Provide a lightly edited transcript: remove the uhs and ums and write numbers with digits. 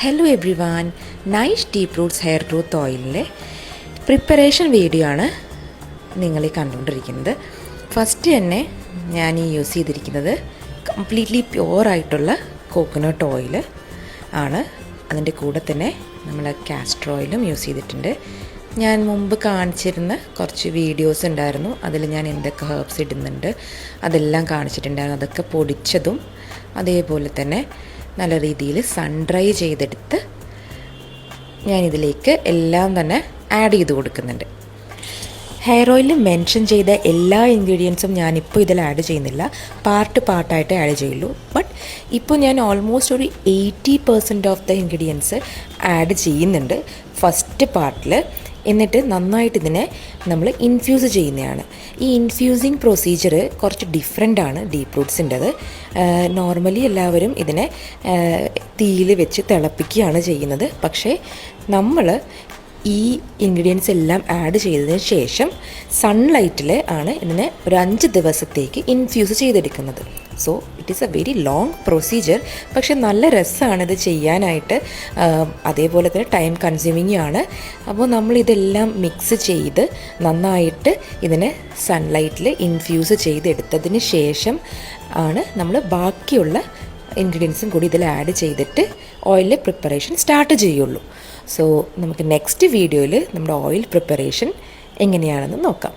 Hello everyone, nice deep roots hair growth ഓയിലിൻ്റെ preparation video ആണ് നിങ്ങൾ കണ്ടുകൊണ്ടിരിക്കുന്നത്. ഫസ്റ്റ് തന്നെ ഞാൻ യൂസ് ചെയ്തിരിക്കുന്നത് കംപ്ലീറ്റ്ലി പ്യുവറായിട്ടുള്ള കോക്കനട്ട് ഓയിൽ ആണ്. അതിൻ്റെ കൂടെ തന്നെ നമ്മൾ കാസ്റ്റർ ഓയിലും യൂസ് ചെയ്തിട്ടുണ്ട്. ഞാൻ മുമ്പ് കാണിച്ചിരുന്ന കുറച്ച് വീഡിയോസ് ഉണ്ടായിരുന്നു, അതിൽ ഞാൻ എന്തൊക്കെ ഹെർബ്സ് ഇടുന്നുണ്ട് അതെല്ലാം കാണിച്ചിട്ടുണ്ടായിരുന്നു. അതൊക്കെ പൊടിച്ചതും അതേപോലെ തന്നെ നല്ല രീതിയിൽ സൺ ഡ്രൈ ചെയ്തെടുത്ത് ഞാനിതിലേക്ക് എല്ലാം തന്നെ ആഡ് ചെയ്ത് കൊടുക്കുന്നുണ്ട്. ഹെയർ ഓയിലിൽ മെൻഷൻ ചെയ്ത എല്ലാ ഇൻഗ്രീഡിയൻസും ഞാനിപ്പോൾ ഇതിൽ ആഡ് ചെയ്യുന്നില്ല, പാർട്ടായിട്ട് ആഡ് ചെയ്യുള്ളൂ. ബട്ട് ഇപ്പോൾ ഞാൻ ഓൾമോസ്റ്റ് ഒരു 80% ഓഫ് ദ ഇൻഗ്രീഡിയൻസ് ആഡ് ചെയ്യുന്നുണ്ട് ഫസ്റ്റ് പാർട്ടിൽ. എന്നിട്ട് നന്നായിട്ട് ഇതിനെ നമ്മൾ ഇൻഫ്യൂസ് ചെയ്യുന്നതാണ്. ഈ ഇൻഫ്യൂസിങ് പ്രൊസീജിയർ കുറച്ച് ഡിഫറെൻ്റാണ് ഡീപ്പ് റൂട്ട്സിൻ്റെത്. നോർമലി എല്ലാവരും ഇതിനെ തീയിൽ വെച്ച് തിളപ്പിക്കുകയാണ് ചെയ്യുന്നത്. പക്ഷേ നമ്മൾ ഈ ഇൻഗ്രീഡിയൻസ് എല്ലാം ആഡ് ചെയ്തതിന് ശേഷം സൺലൈറ്റിൽ ആണ് ഇതിനെ ഒരു 5 ദിവസത്തേക്ക് ഇൻഫ്യൂസ് ചെയ്തെടുക്കുന്നത്. So it is A very long procedure. പക്ഷെ നല്ല രസമാണിത് ചെയ്യാനായിട്ട്, അതേപോലെ തന്നെ ടൈം കൺസ്യൂമിങ് ആണ്. അപ്പോൾ നമ്മളിതെല്ലാം മിക്സ് ചെയ്ത് നന്നായിട്ട് ഇതിനെ സൺലൈറ്റിൽ ഇൻഫ്യൂസ് ചെയ്തെടുത്തതിന് ശേഷം ആണ് നമ്മൾ ബാക്കിയുള്ള ഇൻഗ്രീഡിയൻസും കൂടി ഇതിൽ ആഡ് ചെയ്തിട്ട് ഓയിൽ പ്രിപ്പറേഷൻ സ്റ്റാർട്ട് ചെയ്യുള്ളൂ. സോ നമുക്ക് നെക്സ്റ്റ് വീഡിയോയിൽ നമ്മുടെ ഓയിൽ പ്രിപ്പറേഷൻ എങ്ങനെയാണെന്ന് നോക്കാം.